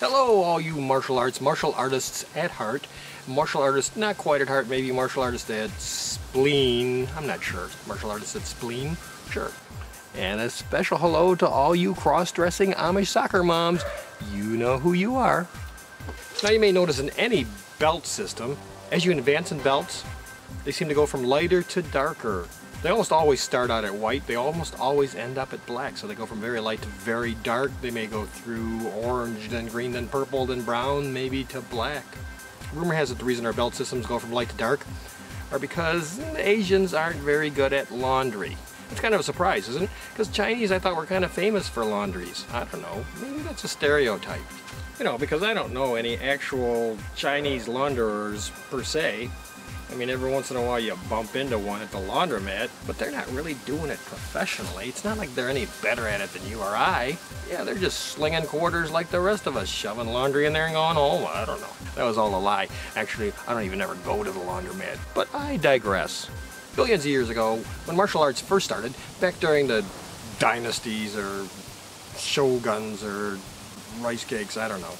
Hello, all you martial artists at heart. Martial artists, not quite at heart, maybe martial artists at spleen. I'm not sure. Martial artists at spleen? Sure. And a special hello to all you cross-dressing Amish soccer moms. You know who you are. Now you may notice in any belt system, as you advance in belts, they seem to go from lighter to darker. They almost always start out at white, they almost always end up at black. So they go from very light to very dark. They may go through orange, then green, then purple, then brown, maybe to black. Rumor has it the reason our belt systems go from light to dark are because Asians aren't very good at laundry. It's kind of a surprise, isn't it? Because Chinese, I thought, were kind of famous for laundries. I don't know, maybe that's a stereotype. You know, because I don't know any actual Chinese launderers per se. I mean, every once in a while you bump into one at the laundromat, but they're not really doing it professionally. It's not like they're any better at it than you or I. Yeah, they're just slinging quarters like the rest of us, shoving laundry in there and going home. I don't know. That was all a lie. Actually, I don't even ever go to the laundromat. But I digress. Billions of years ago, when martial arts first started, back during the dynasties or shoguns or rice cakes, I don't know.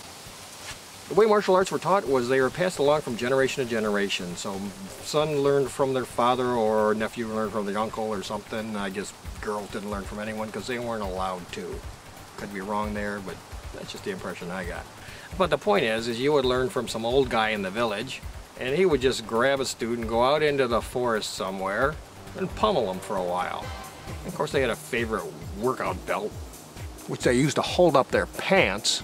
The way martial arts were taught was they were passed along from generation to generation. So son learned from their father, or nephew learned from their uncle or something. I guess girls didn't learn from anyone because they weren't allowed to. Could be wrong there, but that's just the impression I got. But the point is you would learn from some old guy in the village, and he would just grab a student, go out into the forest somewhere, and pummel them for a while. And of course they had a favorite workout belt, which they used to hold up their pants.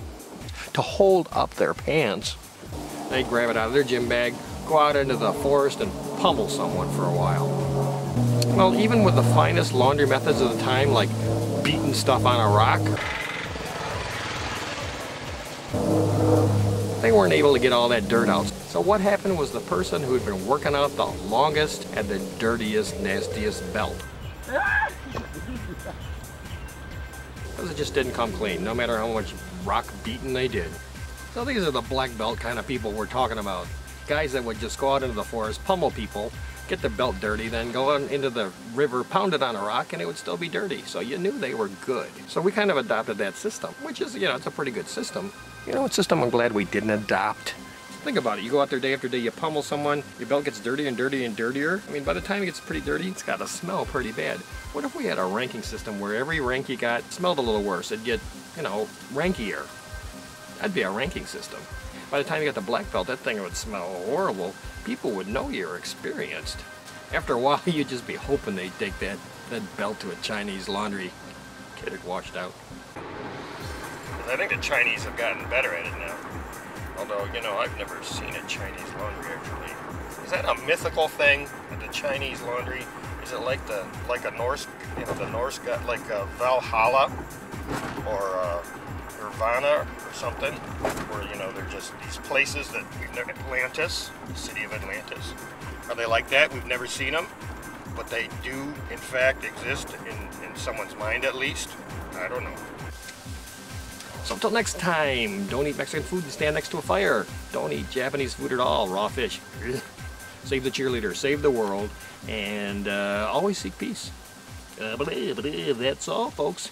They'd grab it out of their gym bag, go out into the forest and pummel someone for a while. Well, even with the finest laundry methods of the time, like beating stuff on a rock, they weren't able to get all that dirt out. So what happened was the person who had been working out the longest had the dirtiest, nastiest belt. Because it just didn't come clean, no matter how much rock beating they did. So these are the black belt kind of people we're talking about. Guys that would just go out into the forest, pummel people, get their belt dirty, then go out into the river, pound it on a rock, and it would still be dirty. So you knew they were good. So we kind of adopted that system, which is, you know, it's a pretty good system. You know what system I'm glad we didn't adopt? Think about it. You go out there day after day, you pummel someone, your belt gets dirtier and dirtier and dirtier. I mean, by the time it gets pretty dirty, it's got to smell pretty bad. What if we had a ranking system where every rank you got smelled a little worse? It'd get, you know, rankier. That'd be a ranking system. By the time you got the black belt, that thing would smell horrible. People would know you're experienced. After a while, you'd just be hoping they'd take that belt to a Chinese laundry, get it washed out. I think the Chinese have gotten better at it now. Although, you know, I've never seen a Chinese laundry actually. Is that a mythical thing, the Chinese laundry? Is it like a Norse, you know, the Norse got like Valhalla or Nirvana or something, where, you know, they're just these places that we've never, Atlantis, the city of Atlantis. Are they like that? We've never seen them, but they do in fact exist in someone's mind at least. I don't know. So until next time, don't eat Mexican food and stand next to a fire. Don't eat Japanese food at all, raw fish. Save the cheerleader, save the world, and always seek peace. That's all, folks.